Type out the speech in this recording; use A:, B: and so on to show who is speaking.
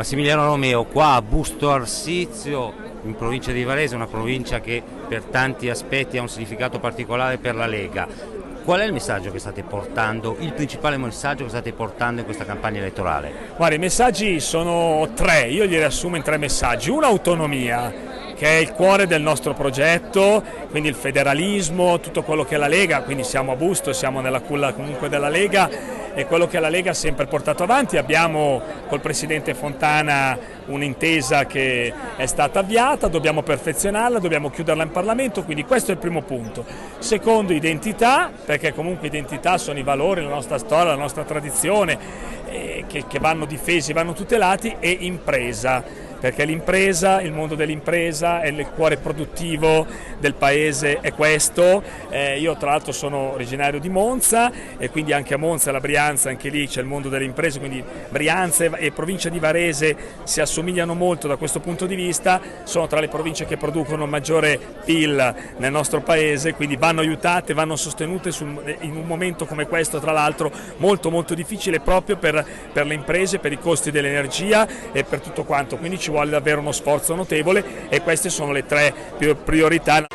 A: Massimiliano Romeo, qua a Busto Arsizio, in provincia di Varese, una provincia che per tanti aspetti ha un significato particolare per la Lega. Qual è il messaggio che state portando, il principale messaggio che state portando in questa campagna elettorale?
B: Guarda, i messaggi sono tre, io li riassumo in tre messaggi. Un'autonomia, che è il cuore del nostro progetto, quindi il federalismo, tutto quello che è la Lega, quindi siamo a Busto, siamo nella culla comunque della Lega, e quello che la Lega ha sempre portato avanti. Abbiamo col Presidente Fontana un'intesa che è stata avviata, dobbiamo perfezionarla, dobbiamo chiuderla in Parlamento, quindi questo è il primo punto. Secondo, identità, perché comunque identità sono i valori, la nostra storia, la nostra tradizione, che vanno difesi, vanno tutelati, e impresa, perché l'impresa, il mondo dell'impresa è il cuore produttivo del paese, è questo. Io tra l'altro sono originario di Monza, e quindi anche a Monza e la Brianza, anche lì c'è il mondo delle imprese, quindi Brianza e provincia di Varese si assomigliano molto da questo punto di vista, sono tra le province che producono maggiore PIL nel nostro paese, quindi vanno aiutate, vanno sostenute in un momento come questo, tra l'altro molto molto difficile proprio per le imprese, per i costi dell'energia e per tutto quanto, quindi ci vuole davvero uno sforzo notevole, e queste sono le tre priorità.